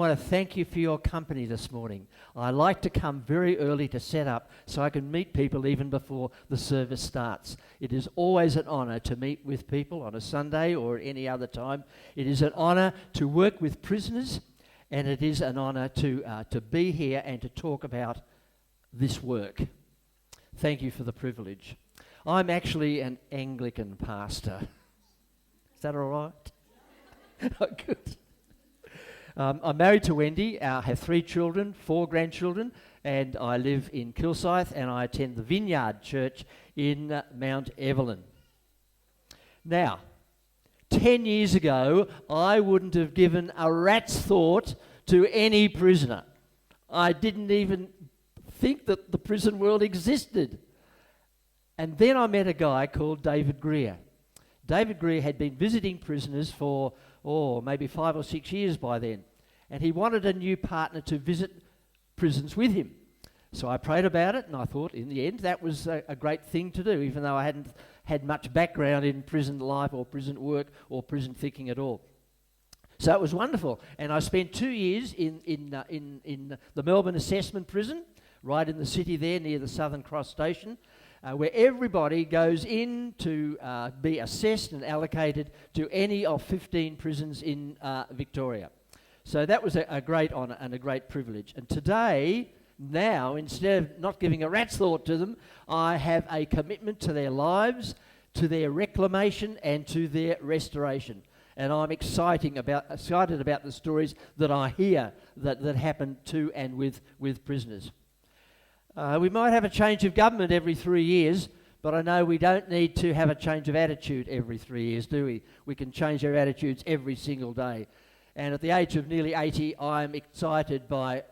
want to thank you for your company this morning. I like to come very early to set up so I can meet people even before the service starts. It is always an honour to meet with people on a Sunday or any other time. It is an honour to work with prisoners, and it is an honour to be here and to talk about this work. Thank you for the privilege. I'm actually an Anglican pastor. Is that all right? Oh, good. I'm married to Wendy. I have 3 children, 4 grandchildren, and I live in Kilsyth, and I attend the Vineyard Church in Mount Evelyn. Now, 10 years ago, I wouldn't have given a rat's thought to any prisoner. I didn't even think that the prison world existed. And then I met a guy called David Greer. David Greer had been visiting prisoners for, maybe 5 or 6 years by then. And he wanted a new partner to visit prisons with him. So I prayed about it, and I thought, in the end, that was a great thing to do, even though I hadn't had much background in prison life or prison work or prison thinking at all. So it was wonderful. And I spent 2 years in the Melbourne Assessment Prison, right in the city there near the Southern Cross Station, where everybody goes in to be assessed and allocated to any of 15 prisons in Victoria. So that was a great honour and a great privilege. And today, now, instead of not giving a rat's thought to them, I have a commitment to their lives, to their reclamation, and to their restoration. And I'm excited about the stories that I hear that happen to and with prisoners. We might have a change of government every 3 years, but I know we don't need to have a change of attitude every 3 years, do we? We can change our attitudes every single day. And at the age of nearly 80, I'm excited by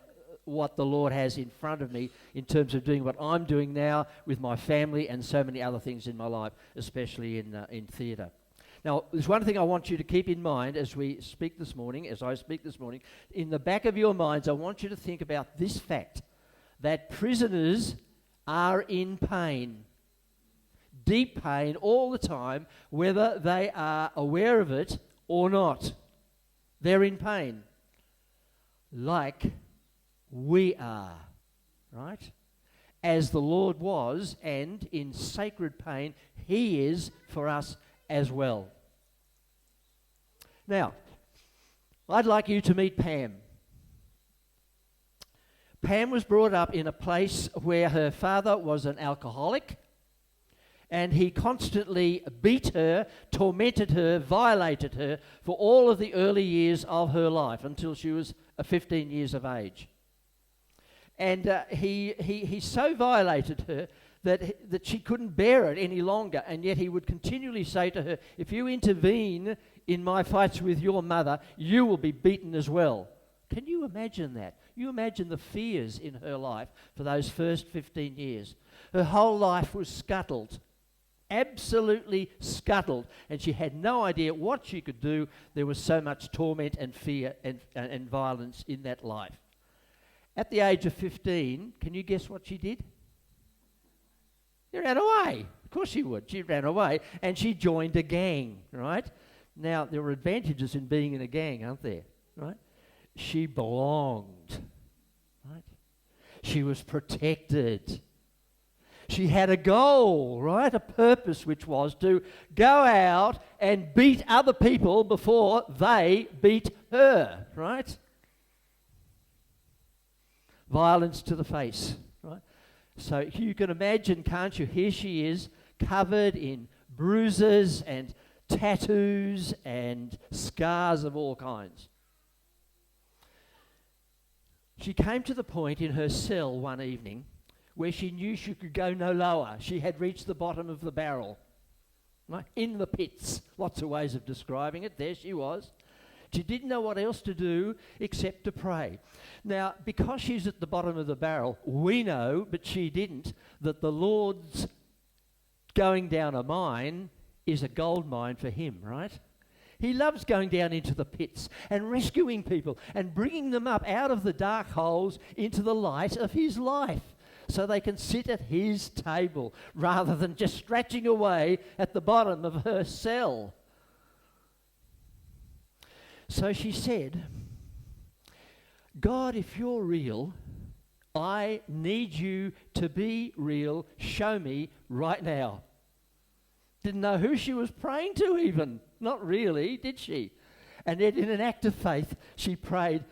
what the Lord has in front of me in terms of doing what I'm doing now with my family and so many other things in my life, especially in theatre. Now, there's one thing I want you to keep in mind as I speak this morning. In the back of your minds, I want you to think about this fact, that prisoners are in pain, deep pain all the time, whether they are aware of it or not. They're in pain, like we are, right? As the Lord was, and in sacred pain, He is for us as well. Now, I'd like you to meet Pam. Pam was brought up in a place where her father was an alcoholic, and he constantly beat her, tormented her, violated her for all of the early years of her life until she was 15 years of age. And he so violated her that she couldn't bear it any longer, and yet he would continually say to her, if you intervene in my fights with your mother, you will be beaten as well. Can you imagine that? You imagine the fears in her life for those first 15 years. Her whole life was scuttled, absolutely scuttled, and she had no idea what she could do. There was so much torment and fear and violence in that life. At the age of 15, can you guess what she did? She ran away. Of course she would. She ran away, and she joined a gang, right? Now, there are advantages in being in a gang, aren't there? Right? She belonged, right? She was protected. She had a goal, right? A purpose, which was to go out and beat other people before they beat her, right? Violence to the face, right? So you can imagine, can't you? Here she is, covered in bruises and tattoos and scars of all kinds. She came to the point in her cell one evening where she knew she could go no lower. She had reached the bottom of the barrel, right? In the pits. Lots of ways of describing it. There she was. She didn't know what else to do except to pray. Now, because she's at the bottom of the barrel, we know, but she didn't, that the Lord's going down a mine is a gold mine for Him, right? He loves going down into the pits and rescuing people and bringing them up out of the dark holes into the light of His life, so they can sit at His table rather than just scratching away at the bottom of her cell. So she said, God, if you're real, I need you to be real. Show me right now. Didn't know who she was praying to even. Not really, did she? And yet in an act of faith, she prayed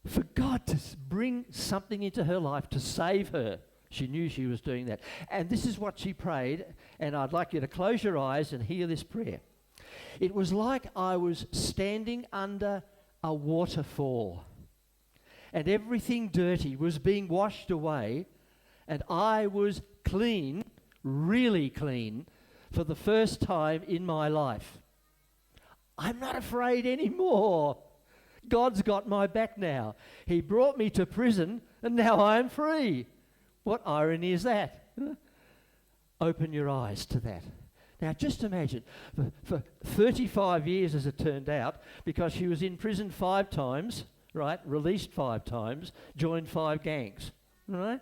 for God to bring something into her life to save her. She knew she was doing that. And this is what she prayed, and I'd like you to close your eyes and hear this prayer. It was like I was standing under a waterfall, and everything dirty was being washed away, and I was clean, really clean, for the first time in my life. I'm not afraid anymore. God's got my back now. He brought me to prison, and now I'm free. What irony is that? Open your eyes to that. Now just imagine, for 35 years as it turned out, because she was in prison 5 times, right, released 5 times, joined 5 gangs, right?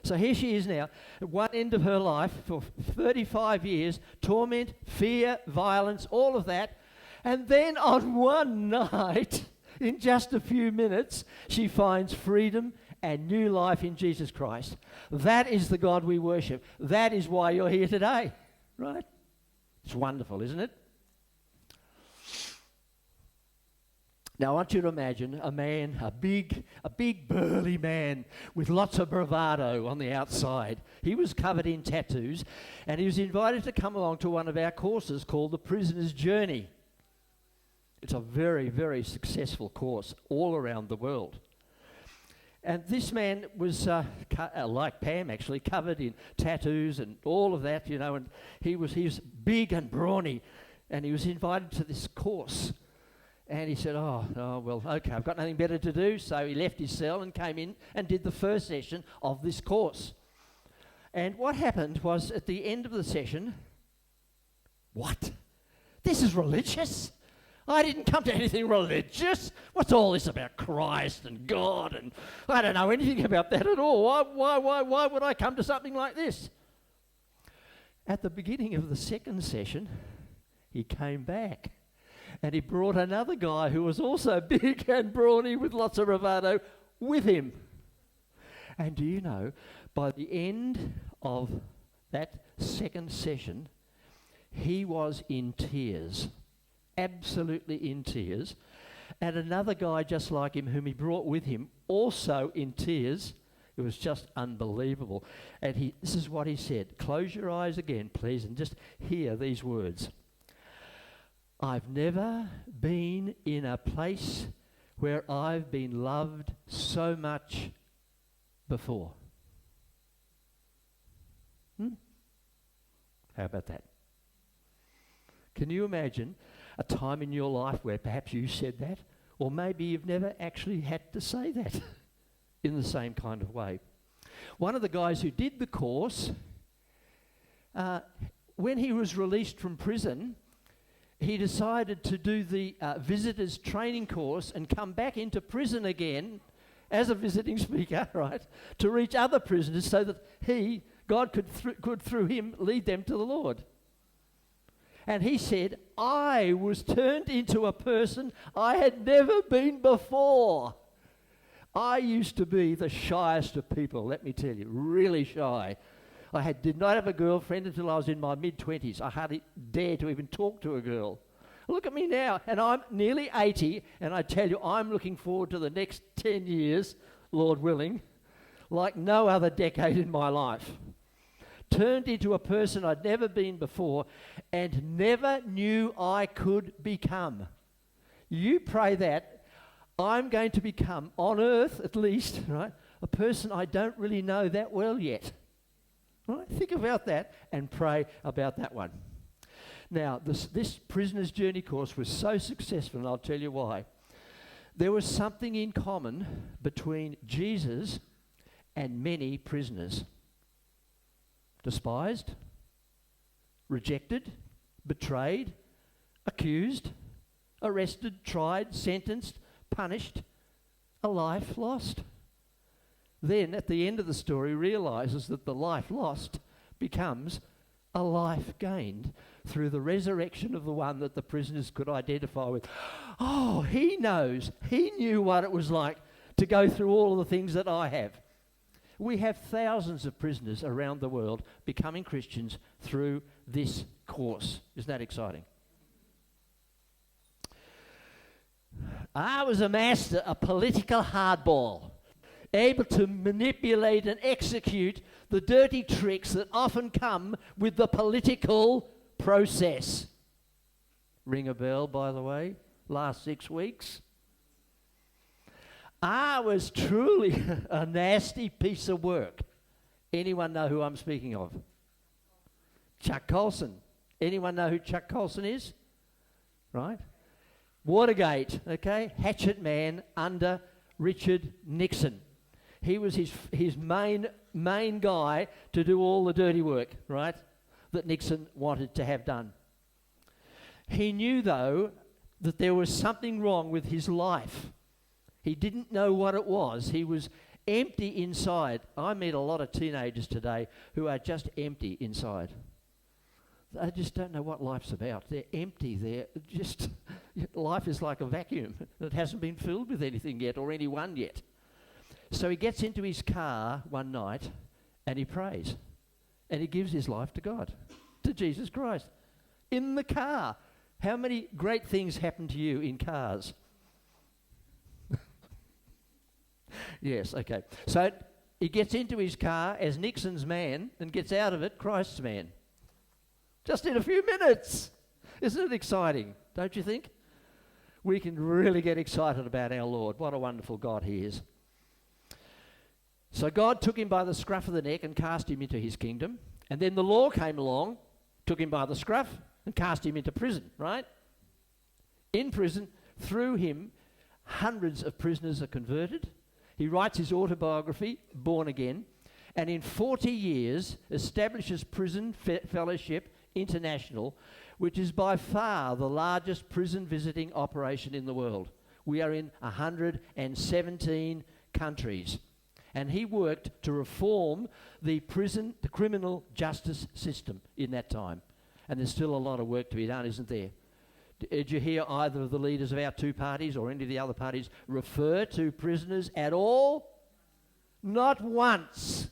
So here she is now, at one end of her life, for 35 years, torment, fear, violence, all of that, and then on one night, in just a few minutes, she finds freedom and new life in Jesus Christ. That is the God we worship. That is why you're here today, right? It's wonderful, isn't it? Now I want you to imagine a man, a big burly man with lots of bravado on the outside. He was covered in tattoos, and he was invited to come along to one of our courses called the Prisoner's Journey. It's a very, very successful course all around the world. And this man was, like Pam actually, covered in tattoos and all of that, you know, and he was big and brawny, and he was invited to this course. And he said, oh, well, okay, I've got nothing better to do. So he left his cell and came in and did the first session of this course. And what happened was, at the end of the session, what? This is religious? I didn't come to anything religious. What's all this about Christ and God? And I don't know anything about that at all. Why would I come to something like this? At the beginning of the second session, he came back. And he brought another guy who was also big and brawny with lots of bravado with him. And do you know, by the end of that second session, he was in tears. Absolutely in tears. And another guy just like him, whom he brought with him, also in tears. It was just unbelievable. And this is what he said. Close your eyes again, please, and just hear these words. I've never been in a place where I've been loved so much before. How about that? Can you imagine a time in your life where perhaps you said that, or maybe you've never actually had to say that in the same kind of way? One of the guys who did the course, when he was released from prison, he decided to do the visitors training course and come back into prison again as a visiting speaker, right, to reach other prisoners so that God could through him lead them to the Lord. And he said, I was turned into a person I had never been before. I used to be the shyest of people, let me tell you, really shy. I did not have a girlfriend until I was in my mid-20s. I hardly dared to even talk to a girl. Look at me now, and I'm nearly 80, and I tell you, I'm looking forward to the next 10 years, Lord willing, like no other decade in my life. Turned into a person I'd never been before and never knew I could become. You pray that, I'm going to become, on earth at least, right, a person I don't really know that well yet. Right? Think about that and pray about that one. Now, this Prisoner's Journey course was so successful, and I'll tell you why. There was something in common between Jesus and many prisoners. Despised, rejected, betrayed, accused, arrested, tried, sentenced, punished, a life lost. Then, at the end of the story, realizes that the life lost becomes a life gained through the resurrection of the one that the prisoners could identify with. Oh, he knows. He knew what it was like to go through all of the things that I have. We have thousands of prisoners around the world becoming Christians through this course. Isn't that exciting? I was a master, a political hardball, able to manipulate and execute the dirty tricks that often come with the political process. Ring a bell, by the way, last 6 weeks. I was truly a nasty piece of work. Anyone know who I'm speaking of? Chuck Colson. Anyone know who Chuck Colson is? Right? Watergate, okay? Hatchet man under Richard Nixon. He was his main guy to do all the dirty work, right? That Nixon wanted to have done. He knew, though, that there was something wrong with his life. He didn't know what it was. He was empty inside. I meet a lot of teenagers today who are just empty inside. They just don't know what life's about. They're empty. They're just, life is like a vacuum that hasn't been filled with anything yet or anyone yet. So he gets into his car one night and he prays. And he gives his life to God, to Jesus Christ. In the car. How many great things happen to you in cars? Yes, okay. So he gets into his car as Nixon's man and gets out of it Christ's man. Just in a few minutes. Isn't it exciting, don't you think? We can really get excited about our Lord. What a wonderful God he is. So God took him by the scruff of the neck and cast him into his kingdom. And then the law came along, took him by the scruff and cast him into prison, right? In prison, through him, hundreds of prisoners are converted. He writes his autobiography, Born Again, and in 40 years establishes Prison Fellowship International, which is by far the largest prison visiting operation in the world. We are in 117 countries. And he worked to reform the criminal justice system in that time. And there's still a lot of work to be done, isn't there? Did you hear either of the leaders of our two parties or any of the other parties refer to prisoners at all? Not once.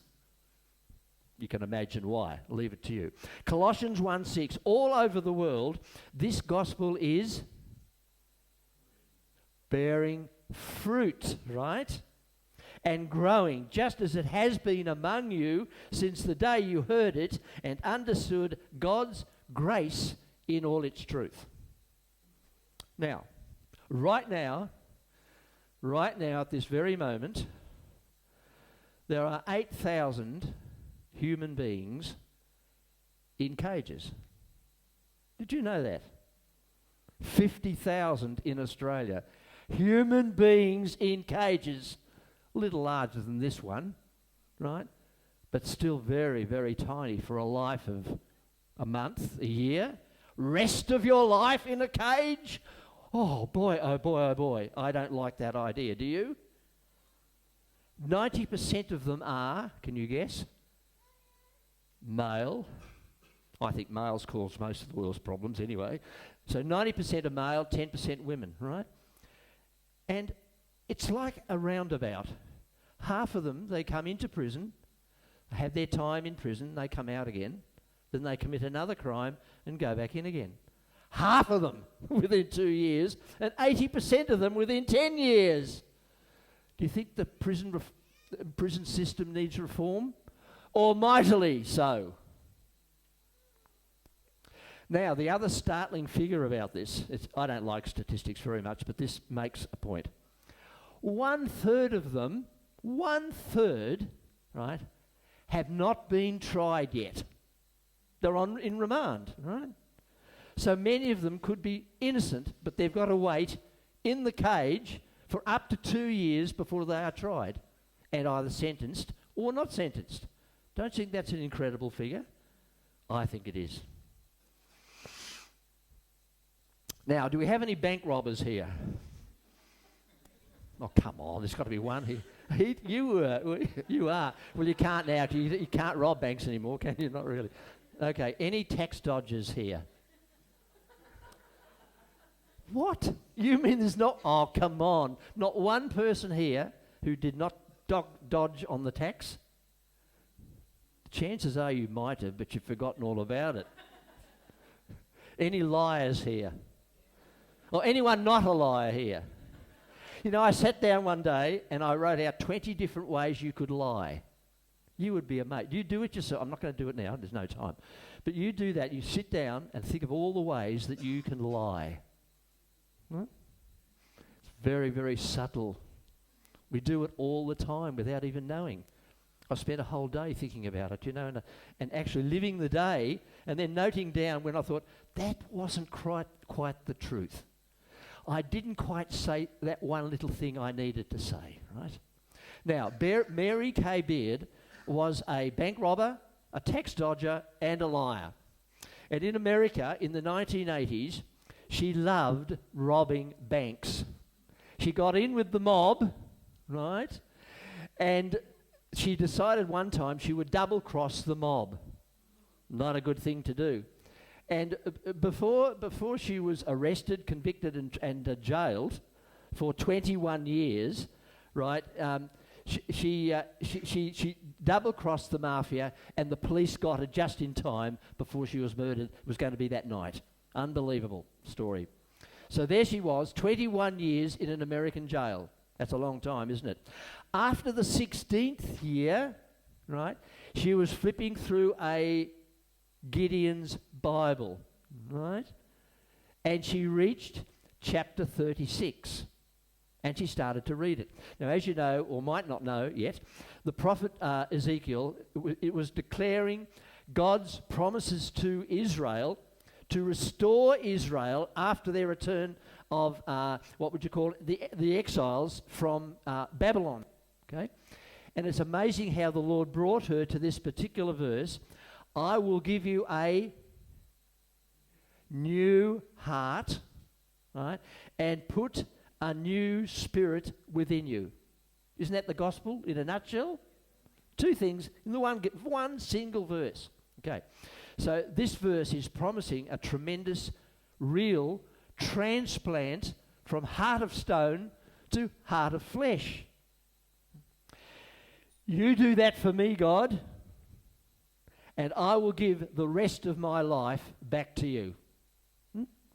You can imagine why. I'll leave it to you. Colossians 1:6. All over the world, this gospel is bearing fruit, right? And growing, just as it has been among you since the day you heard it and understood God's grace in all its truth. Now, right now, at this very moment, there are 8,000 human beings in cages. Did you know that? 50,000 in Australia. Human beings in cages. A little larger than this one, right? But still very, very tiny for a life of a month, a year. Rest of your life in a cage? Oh boy, oh boy, oh boy. I don't like that idea, do you? 90% of them are, can you guess? Male. I think males cause most of the world's problems anyway. So 90% are male, 10% women, right? And it's like a roundabout. Half of them, they come into prison, have their time in prison, they come out again, then they commit another crime and go back in again. Half of them within 2 years, and 80% of them within 10 years. Do you think the prison system needs reform? Or mightily so? Now, the other startling figure about this, I don't like statistics very much, but this makes a point. 1/3 of them, 1/3, right, have not been tried yet. They're in remand, right? So many of them could be innocent, but they've got to wait in the cage for up to 2 years before they are tried and either sentenced or not sentenced. Don't you think that's an incredible figure? I think it is. Now, do we have any bank robbers here? Oh, come on, there's got to be one here. You are. Well, you can't now. You can't rob banks anymore, can you? Not really. Okay, any tax dodgers here? What? You mean there's not... Oh, come on. Not one person here who did not dodge on the tax? Chances are you might have, but you've forgotten all about it. Any liars here? Or anyone not a liar here? You know, I sat down one day and I wrote out 20 different ways you could lie. You would be amazed. You do it yourself. I'm not going to do it now. There's no time. But you do that. You sit down and think of all the ways that you can lie. Right? It's very, very subtle. We do it all the time without even knowing. I spent a whole day thinking about it, you know, and actually living the day and then noting down when I thought, that wasn't quite the truth. I didn't quite say that one little thing I needed to say, right? Now, Mary K. Beard was a bank robber, a tax dodger, and a liar. And in America, in the 1980s, she loved robbing banks. She got in with the mob, right? And she decided one time she would double-cross the mob. Not a good thing to do. And before she was arrested, convicted, and jailed for 21 years, right? She double-crossed the mafia, and the police got her just in time before she was murdered. It was going to be that night. Unbelievable story. So there she was, 21 years in an American jail. That's a long time, isn't it? After the 16th year, right, she was flipping through a Gideon's Bible, right? And she reached chapter 36. And she started to read it. Now, as you know, or might not know yet, the prophet Ezekiel, it was declaring God's promises to Israel to restore Israel after their return of, what would you call it, the exiles from Babylon, okay? And it's amazing how the Lord brought her to this particular verse. I will give you a new heart, right, and put a new spirit within you. Isn't that the gospel in a nutshell? Two things in the one single verse. Okay, so this verse is promising a tremendous, real transplant from heart of stone to heart of flesh. You do that for me, God, and I will give the rest of my life back to you.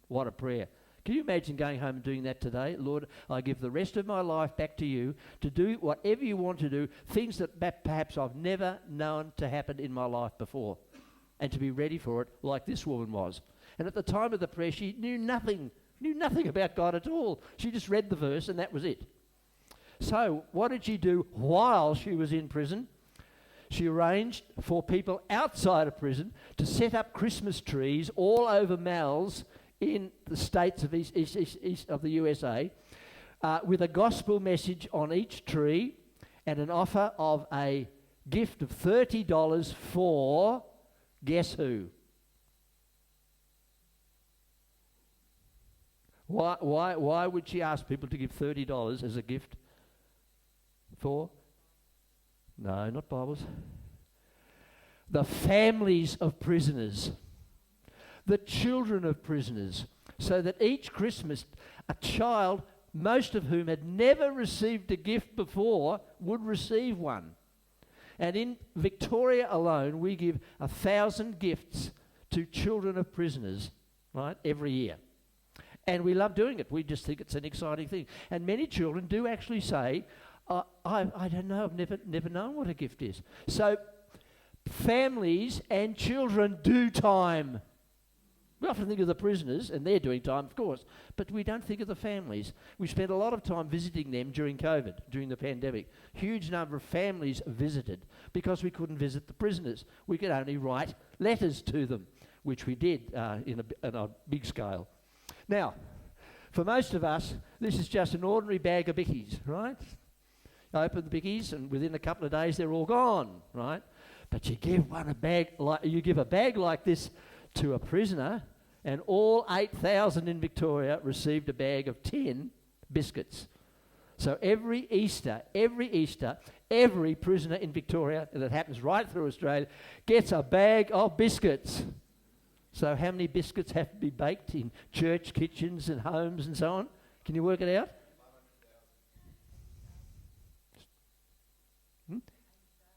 What a prayer. Can you imagine going home and doing that today? Lord, I give the rest of my life back to you to do whatever you want to do, things that perhaps I've never known to happen in my life before, and to be ready for it like this woman was. And at the time of the prayer, she knew nothing about God at all. She just read the verse and that was it. So what did she do while she was in prison? She arranged for people outside of prison to set up Christmas trees all over malls in the states of east of the USA, with a gospel message on each tree and an offer of a gift of $30 for, guess who? Why would she ask people to give $30 as a gift for? No, not Bibles. The families of prisoners. The children of prisoners, so that each Christmas a child, most of whom had never received a gift before, would receive one. And in Victoria alone, we give 1,000 gifts to children of prisoners, right, every year. And we love doing it. We just think it's an exciting thing. And many children do actually say, I don't know, I've never known what a gift is. So families and children do time. We often think of the prisoners, and they're doing time, of course, but we don't think of the families. We spent a lot of time visiting them during COVID, during the pandemic. Huge number of families visited because we couldn't visit the prisoners. We could only write letters to them, which we did in a big scale. Now, for most of us, this is just an ordinary bag of bickies, right? You open the bickies, and within a couple of days, they're all gone, right? But you give a bag like this to a prisoner, and all 8,000 in Victoria received a bag of 10 biscuits. So every Easter, every prisoner in Victoria, and it happens right through Australia, gets a bag of biscuits. So how many biscuits have to be baked in church kitchens and homes and so on? Can you work it out?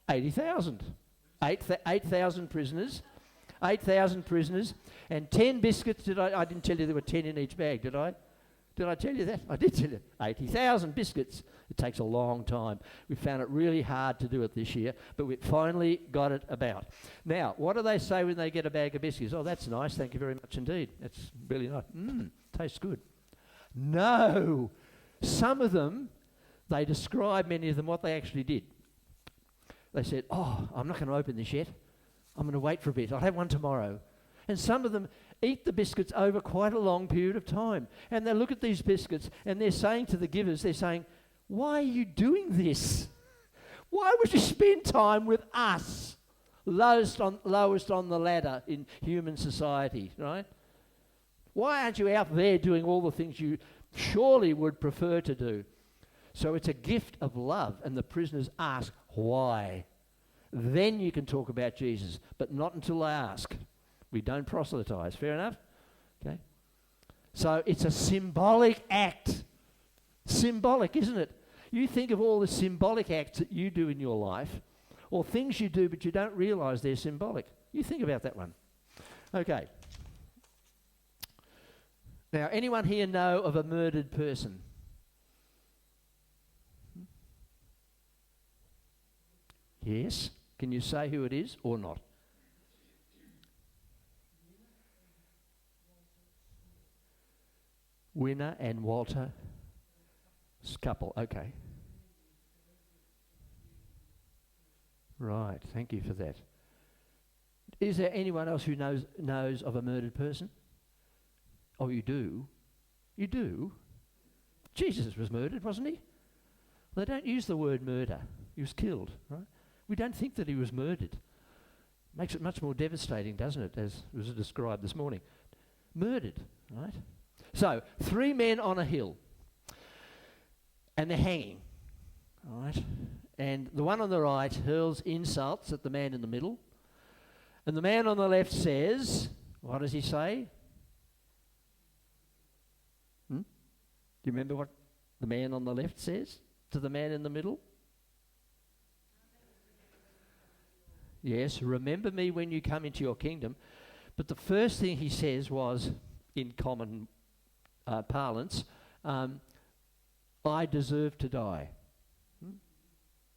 80,000. 8,000 prisoners. 8,000 prisoners. And 10 biscuits. I didn't tell you there were 10 in each bag, did I? Did I tell you that? I did tell you. 80,000 biscuits. It takes a long time. We found it really hard to do it this year, but we finally got it about. Now, what do they say when they get a bag of biscuits? Oh, that's nice. Thank you very much indeed. That's really nice. Tastes good. No. Some of them, they describe, many of them, what they actually did. They said, oh, I'm not going to open this yet. I'm going to wait for a bit. I'll have one tomorrow. And some of them eat the biscuits over quite a long period of time. And they look at these biscuits and they're saying to the givers, they're saying, why are you doing this? Why would you spend time with us, lowest on the ladder in human society, right? Why aren't you out there doing all the things you surely would prefer to do? So it's a gift of love, and the prisoners ask, why? Then you can talk about Jesus, but not until they ask. We don't proselytize. Fair enough? Okay. So it's a symbolic act. Symbolic, isn't it? You think of all the symbolic acts that you do in your life, or things you do but you don't realise they're symbolic. You think about that one. Okay. Now, anyone here know of a murdered person? Yes? Can you say who it is or not? Winner and Walter couple. Okay. Right. Thank you for that. Is there anyone else who knows of a murdered person? Oh, you do? You do? Jesus was murdered, wasn't he? They don't use the word murder. He was killed, right? We don't think that he was murdered. Makes it much more devastating, doesn't it, as was described this morning. Murdered, right? So, 3 men on a hill, and they're hanging, all right? And the one on the right hurls insults at the man in the middle, and the man on the left says, what does he say? Do you remember what the man on the left says to the man in the middle? Yes, remember me when you come into your kingdom. But the first thing he says was, in common parlance, I deserve to die.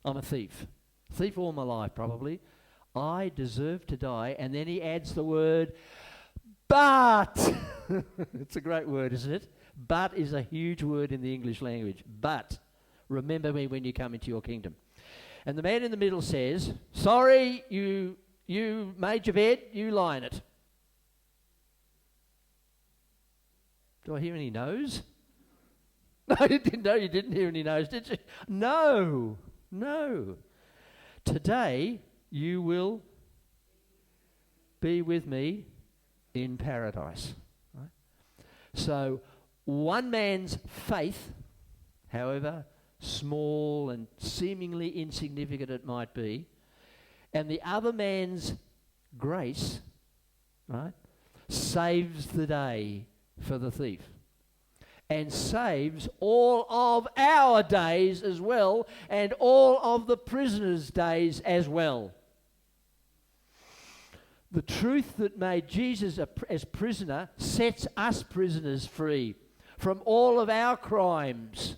I'm a thief. Thief all my life, probably. I deserve to die. And then he adds the word, but. It's a great word, isn't it? But is a huge word in the English language. But remember me when you come into your kingdom. And the man in the middle says, sorry, you made your bed, you lie in it. Do I hear any no's? No, you didn't hear any no's, did you? No. Today you will be with me in paradise. Right? So one man's faith, however small and seemingly insignificant it might be, and the other man's grace, right, saves the day for the thief, and saves all of our days as well, and all of the prisoners' days as well. The truth that made Jesus as prisoner sets us prisoners free from all of our crimes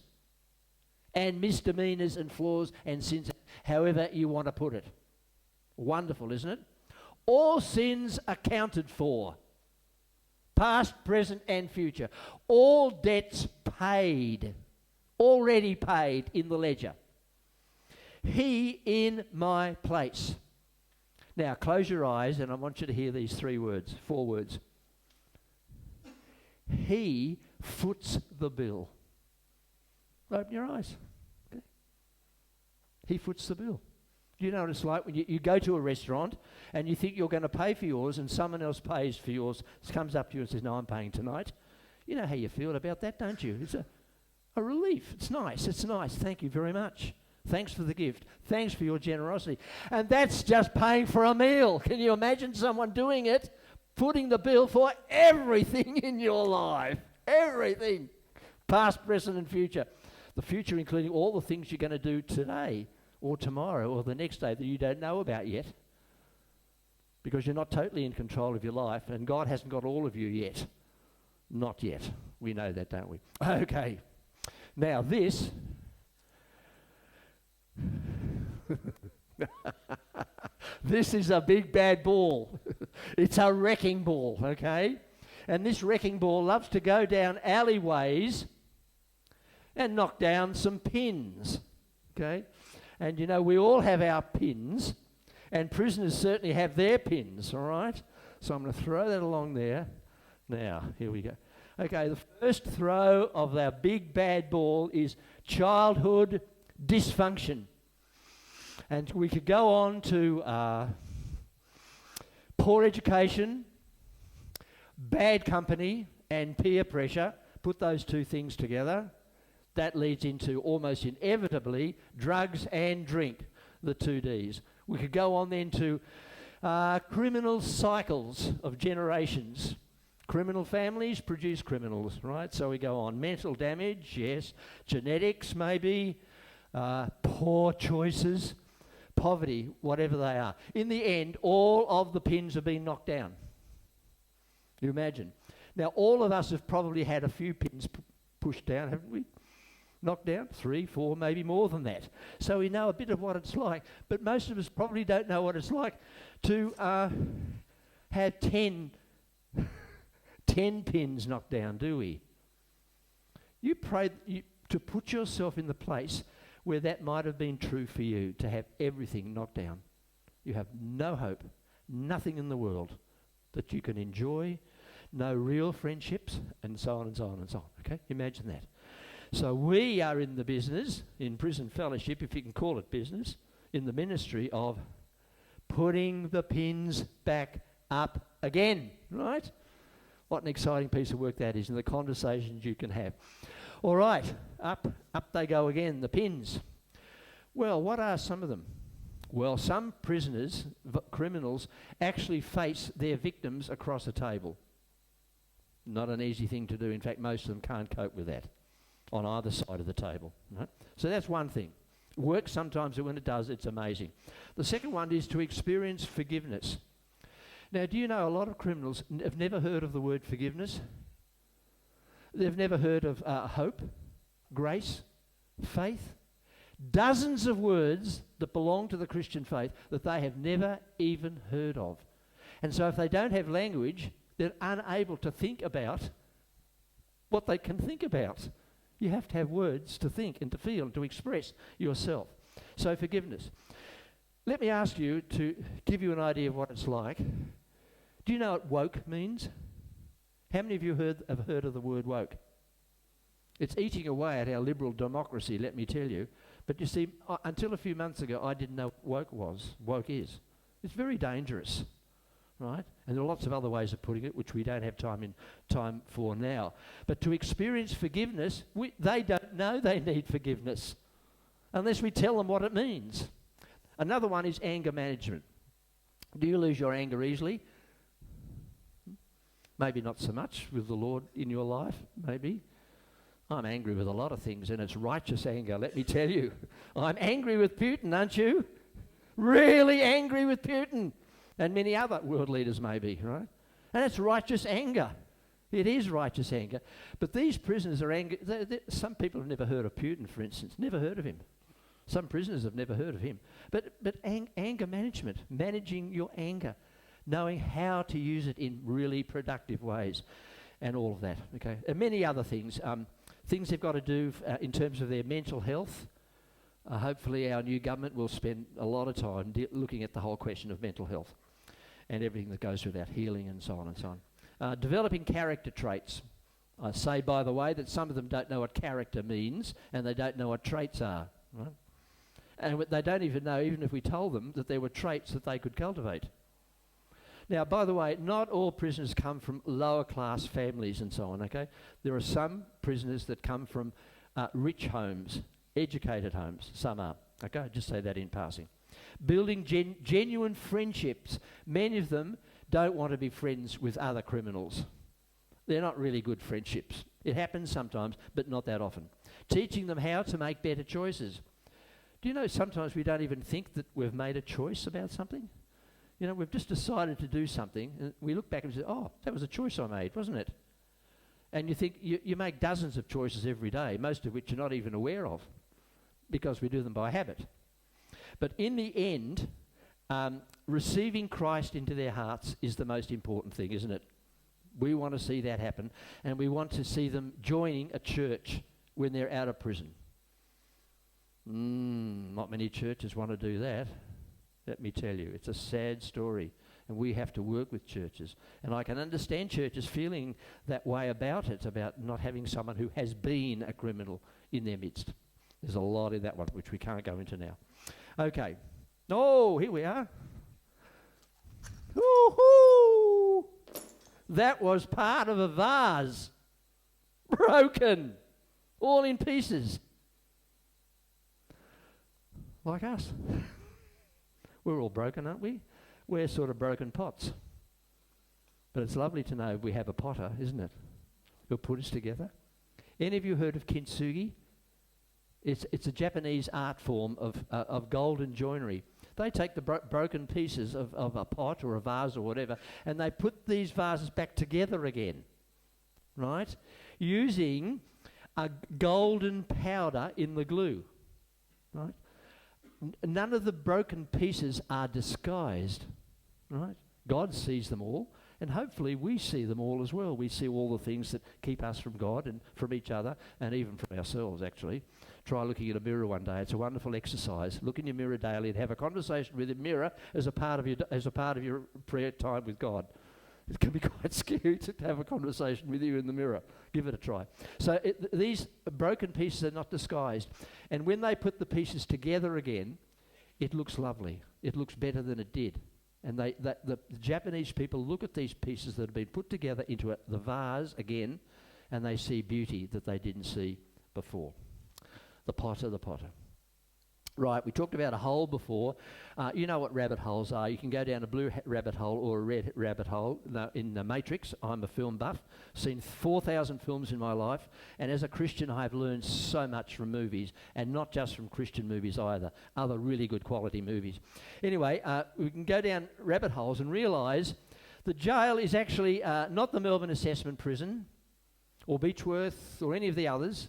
and misdemeanors and flaws and sins, however you want to put it. Wonderful, isn't it? All sins accounted for, past, present and future. All debts paid, already paid in the ledger. He in my place. Now close your eyes and I want you to hear these 4 words. He foots the bill. Open your eyes. Okay. He foots the bill. You know what it's like when you go to a restaurant and you think you're going to pay for yours and someone else pays for yours, comes up to you and says, no, I'm paying tonight. You know how you feel about that, don't you? a relief. It's nice. It's nice. Thank you very much. Thanks for the gift. Thanks for your generosity. And that's just paying for a meal. Can you imagine someone doing it, footing the bill for everything in your life? Everything. Past, present and future. The future including all the things you're going to do today or tomorrow or the next day that you don't know about yet. Because you're not totally in control of your life and God hasn't got all of you yet. Not yet. We know that, don't we? Okay. Now this... this is a big bad ball. It's a wrecking ball, okay? And this wrecking ball loves to go down alleyways and knock down some pins, okay? And you know, we all have our pins, and prisoners certainly have their pins, all right? So I'm going to throw that along there. Now, here we go. Okay, the first throw of our big bad ball is childhood dysfunction. And we could go on to poor education, bad company, and peer pressure. Put those two things together. That leads into almost inevitably drugs and drink, the two Ds. We could go on then to criminal cycles of generations. Criminal families produce criminals, right? So we go on. Mental damage, yes. Genetics, maybe. Poor choices. Poverty, whatever they are. In the end, all of the pins have been knocked down. You imagine. Now, all of us have probably had a few pins pushed down, haven't we? Knocked down, 3, 4, maybe more than that. So we know a bit of what it's like, but most of us probably don't know what it's like to have 10 pins knocked down, do we? You pray to put yourself in the place where that might have been true for you, to have everything knocked down. You have no hope, nothing in the world that you can enjoy, no real friendships, and so on and so on and so on. Okay, imagine that. So we are in the business, in Prison Fellowship, if you can call it business, in the ministry of putting the pins back up again, right? What an exciting piece of work that is, and the conversations you can have. All right, up they go again, the pins. Well, what are some of them? Well, some prisoners, criminals, actually face their victims across a table. Not an easy thing to do. In fact, most of them can't cope with that on either side of the table. Right? So that's one thing. Works sometimes, and when it does, it's amazing. The second one is to experience forgiveness. Now, do you know a lot of criminals have never heard of the word forgiveness? They've never heard of hope, grace, faith. Dozens of words that belong to the Christian faith that they have never even heard of. And so if they don't have language, they're unable to think about what they can think about. You have to have words to think and to feel and to express yourself. So forgiveness. Let me ask you to give you an idea of what it's like. Do you know what woke means? How many of you have heard of the word woke? It's eating away at our liberal democracy, let me tell you. But you see, until a few months ago, I didn't know what woke is. It's very dangerous, right? And there are lots of other ways of putting it, which we don't have time for now. But to experience forgiveness, they don't know they need forgiveness unless we tell them what it means. Another one is anger management. Do you lose your anger easily? Maybe not so much with the Lord in your life, maybe. I'm angry with a lot of things, and it's righteous anger, let me tell you. I'm angry with Putin, aren't you? Really angry with Putin. And many other world leaders maybe, right? And it's righteous anger. It is righteous anger. But these prisoners are angry. Some people have never heard of Putin, for instance. Never heard of him. Some prisoners have never heard of him. But anger management, managing your anger, knowing how to use it in really productive ways, and all of that, okay? And many other things. Things they've got to do in terms of their mental health. Hopefully our new government will spend a lot of time looking at the whole question of mental health and everything that goes with that, healing and so on and so on. Developing character traits. I say, by the way, that some of them don't know what character means and they don't know what traits are, right? And they don't even know, even if we told them, that there were traits that they could cultivate. Now, by the way, not all prisoners come from lower class families and so on, okay? There are some prisoners that come from rich homes, educated homes. Some are. Okay, just say that in passing. Building genuine friendships. Many of them don't want to be friends with other criminals. They're not really good friendships. It happens sometimes, but not that often. Teaching them how to make better choices. Do you know sometimes we don't even think that we've made a choice about something? You know, we've just decided to do something, and we look back and say, oh, that was a choice I made, wasn't it? And you think, you make dozens of choices every day, most of which you're not even aware of, because we do them by habit. But in the end, receiving Christ into their hearts is the most important thing, isn't it? We want to see that happen, and we want to see them joining a church when they're out of prison. Not many churches want to do that. Let me tell you, it's a sad story, and we have to work with churches. And I can understand churches feeling that way about it, about not having someone who has been a criminal in their midst. There's a lot in that one, which we can't go into now. Okay. Oh, here we are. Woo-hoo! That was part of a vase. Broken. All in pieces. Like us. We're all broken, aren't we? We're sort of broken pots. But it's lovely to know we have a potter, isn't it? Who'll put us together. Any of you heard of Kinsugi? It's a Japanese art form of golden joinery. They take the broken pieces of a pot or a vase or whatever, and they put these vases back together again, right? Using a golden powder in the glue, right? None of the broken pieces are disguised, right? God sees them all, and hopefully we see them all as well. We see all the things that keep us from God and from each other, and even from ourselves, actually. Try looking in a mirror one day. It's a wonderful exercise. Look in your mirror daily and have a conversation with the mirror as a part of your prayer time with God. It can be quite scary to have a conversation with you in the mirror. Give it a try. So these broken pieces are not disguised. And when they put the pieces together again, it looks lovely. It looks better than it did. And the Japanese people look at these pieces that have been put together into the vase again, and they see beauty that they didn't see before. The potter. Right, we talked about a hole before. You know what rabbit holes are. You can go down a blue rabbit hole or a red rabbit hole. Now, in The Matrix, I'm a film buff, seen 4,000 films in my life, and as a Christian I have learned so much from movies, and not just from Christian movies either, other really good quality movies. Anyway, we can go down rabbit holes and realise the jail is actually not the Melbourne Assessment Prison or Beechworth or any of the others.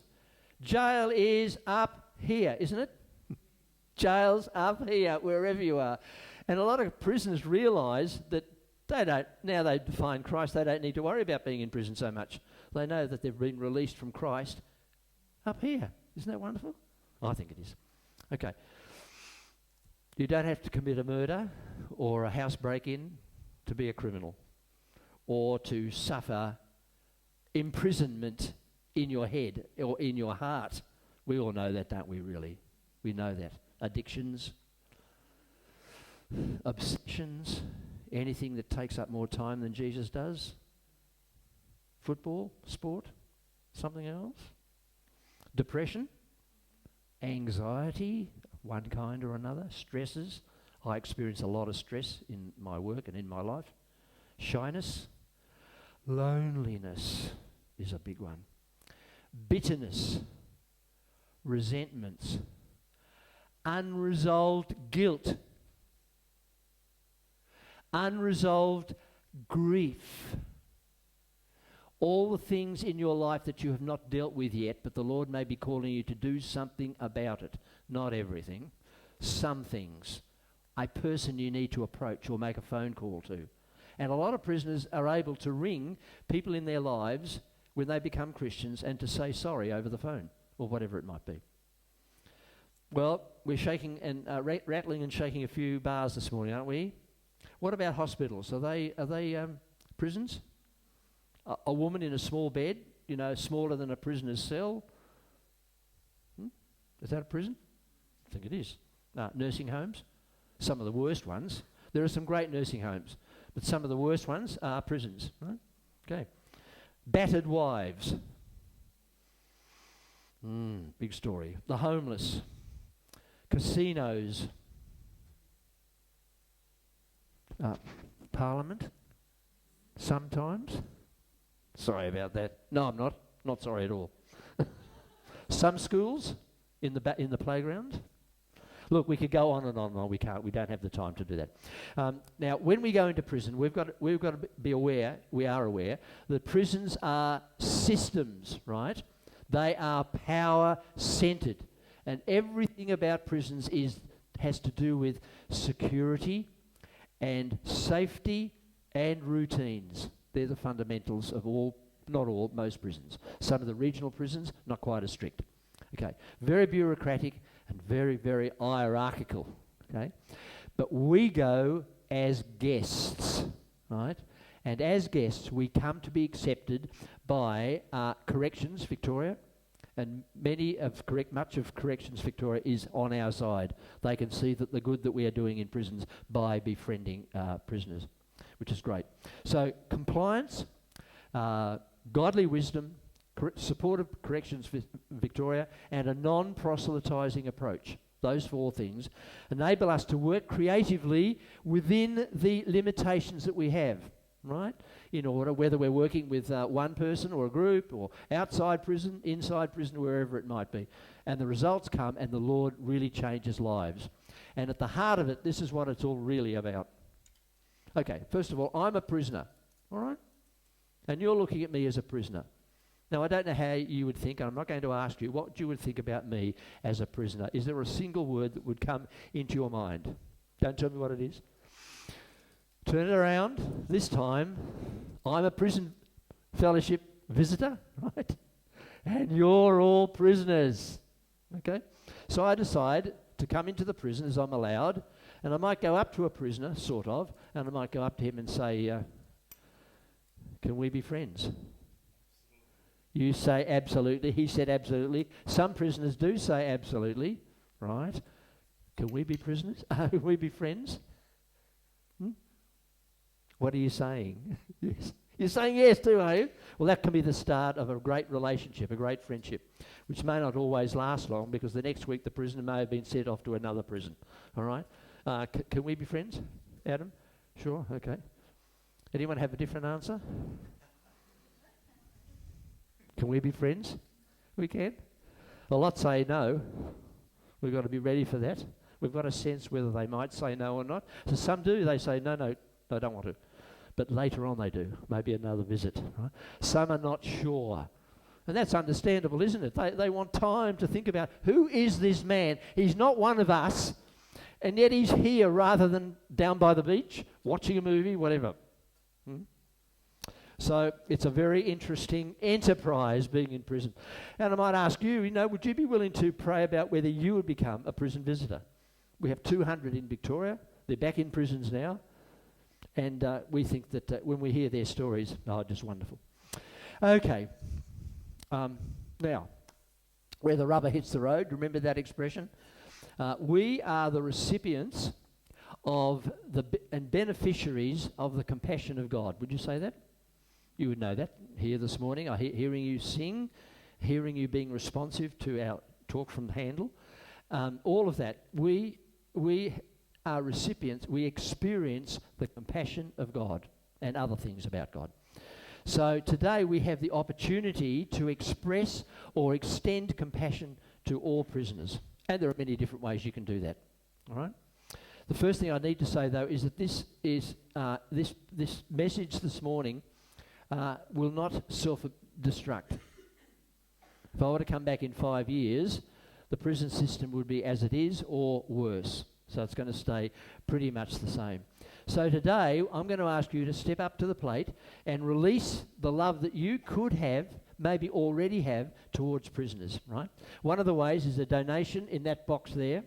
Jail is up here, isn't it? Jail's up here, wherever you are. And a lot of prisoners realise that now they find Christ, they don't need to worry about being in prison so much. They know that they've been released from Christ up here. Isn't that wonderful? I think it is. Okay. You don't have to commit a murder or a house break-in to be a criminal or to suffer imprisonment in your head or in your heart. We all know that, don't we, really? We know that. Addictions, obsessions, anything that takes up more time than Jesus does. Football, sport, something else. Depression, anxiety, one kind or another, stresses. I experience a lot of stress in my work and in my life. Shyness, loneliness is a big one. Bitterness, resentments, unresolved guilt, unresolved grief. All the things in your life that you have not dealt with yet, but the Lord may be calling you to do something about it. Not everything. Some things. A person you need to approach or make a phone call to. And a lot of prisoners are able to ring people in their lives when they become Christians and to say sorry over the phone or whatever it might be. Well, we're shaking and rattling and shaking a few bars this morning, aren't we? What about hospitals? Are they prisons? A woman in a small bed, smaller than a prisoner's cell. Is that a prison? I think it is. Nursing homes, some of the worst ones. There are some great nursing homes, but some of the worst ones are prisons. Right? Okay. Battered wives. Big story. The homeless, casinos, Parliament, sometimes. Sorry about that. No, I'm not. Not sorry at all. Some schools in the playground. Look, we could go on and on and on. We can't. We don't have the time to do that. Now, when we go into prison, we've got to be aware. We are aware that prisons are systems, right? They are power-centered, and everything about prisons has to do with security and safety and routines. They're the fundamentals of all, not all, most prisons. Some of the regional prisons, not quite as strict. Okay, very bureaucratic and very, very hierarchical. Okay, but we go as guests, right? And as guests, we come to be accepted by Corrections Victoria, and much of Corrections Victoria is on our side. They can see that the good that we are doing in prisons by befriending prisoners, which is great. So compliance, godly wisdom, support of Corrections Victoria, and a non-proselytising approach. Those four things enable us to work creatively within the limitations that we have, right? In order, whether we're working with one person or a group or outside prison, inside prison, wherever it might be. And the results come and the Lord really changes lives. And at the heart of it, this is what it's all really about. Okay, first of all, I'm a prisoner, all right? And you're looking at me as a prisoner. Now, I don't know how you would think, and I'm not going to ask you what you would think about me as a prisoner. Is there a single word that would come into your mind? Don't tell me what it is. Turn it around. This time, I'm a prison fellowship visitor, right? And you're all prisoners, okay? So I decide to come into the prison as I'm allowed, and I might go up to a prisoner, sort of, and I might go up to him and say, can we be friends? You say absolutely. He said absolutely. Some prisoners do say absolutely, right? Can we be prisoners? Can we be friends? What are you saying? Yes. You're saying yes too, are you? Well, that can be the start of a great relationship, a great friendship, which may not always last long because the next week the prisoner may have been sent off to another prison. All right? Can we be friends, Adam? Sure, okay. Anyone have a different answer? Can we be friends? We can. A lot say no. We've got to be ready for that. We've got to sense whether they might say no or not. So some do. They say, no, I don't want to. But later on they do. Maybe another visit. Right? Some are not sure. And that's understandable, isn't it? They want time to think about, who is this man? He's not one of us, and yet he's here rather than down by the beach, watching a movie, whatever. So it's a very interesting enterprise being in prison. And I might ask you, would you be willing to pray about whether you would become a prison visitor? We have 200 in Victoria. They're back in prisons now. And we think that when we hear their stories, just wonderful. Okay. Now, where the rubber hits the road, remember that expression? We are the recipients of and beneficiaries of the compassion of God. Would you say that? You would know that here this morning. Hearing you sing, hearing you being responsive to our talk from the handle, all of that. We are recipients. We experience the compassion of God and other things about God. So today we have the opportunity to express or extend compassion to all prisoners, and there are many different ways you can do that. All right. The first thing I need to say though is that this message this morning will not self-destruct. If I were to come back in 5 years, the prison system would be as it is or worse. So it's going to stay pretty much the same. So today, I'm going to ask you to step up to the plate and release the love that you could have, maybe already have, towards prisoners, right? One of the ways is a donation in that box there.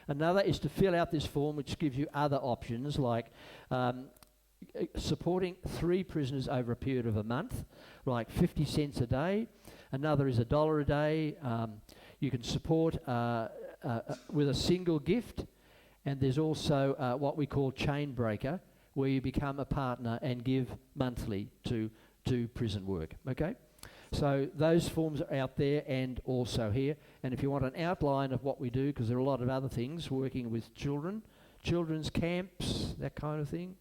Another is to fill out this form, which gives you other options like supporting 3 prisoners over a period of a month, like 50 cents a day. Another is $1 a day. You can support with a single gift. And there's also what we call chain breaker, where you become a partner and give monthly to prison work, okay? So those forms are out there and also here. And if you want an outline of what we do, because there are a lot of other things, working with children, children's camps, that kind of thing.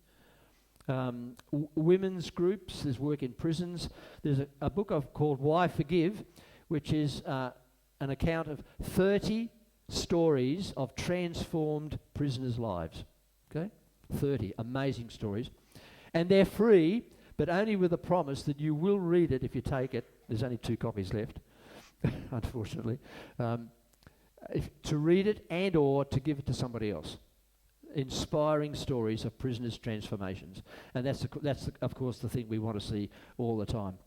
Women's groups, there's work in prisons. There's a book I've called Why Forgive, which is an account of 30 stories of transformed prisoners' lives. Okay? 30 amazing stories. And they're free, but only with a promise that you will read it if you take it. There's only 2 copies left, unfortunately. To read it and or to give it to somebody else. Inspiring stories of prisoners' transformations. And that's of course, the thing we want to see all the time.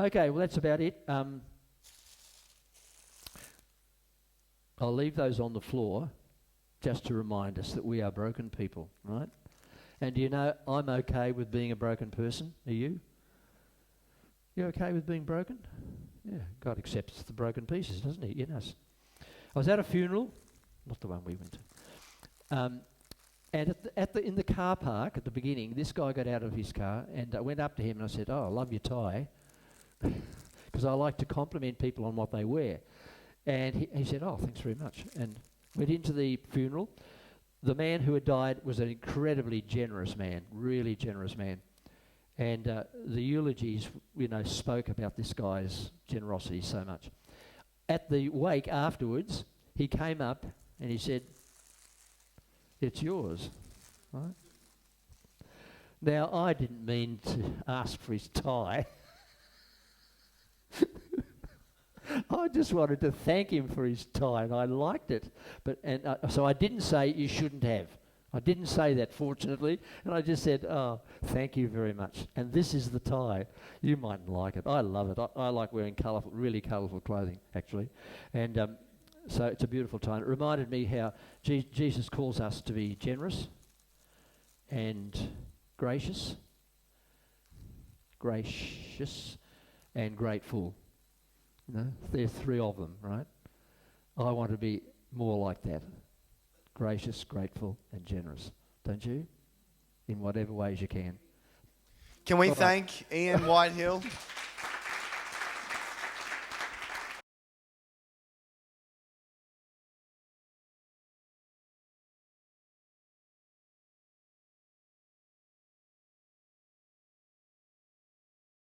Okay, well, that's about it. I'll leave those on the floor just to remind us that we are broken people, right? And do you know, I'm okay with being a broken person. Are you? You okay with being broken? Yeah, God accepts the broken pieces, doesn't he? In us. I was at a funeral, not the one we went to. And in the car park at the beginning, this guy got out of his car, and I went up to him and I said, "Oh, I love your tie," because I like to compliment people on what they wear. And he said, "Oh, thanks very much," and went into the funeral. The man who had died was an incredibly generous man, really generous man. And the eulogies, spoke about this guy's generosity so much. At the wake afterwards, he came up and he said, "It's yours." Right? Now, I didn't mean to ask for his tie. I just wanted to thank him for his tie, and I liked it. So I didn't say you shouldn't have. I didn't say that, fortunately, and I just said, "Oh, thank you very much. And this is the tie. You mightn't like it. I love it. I like wearing colourful, really colourful clothing, actually." And so it's a beautiful time. It reminded me how Jesus calls us to be generous and gracious and grateful. There's 3 of them, right? I want to be more like that. Gracious, grateful, and generous. Don't you? In whatever ways you can. Can we thank Ian Whitehill?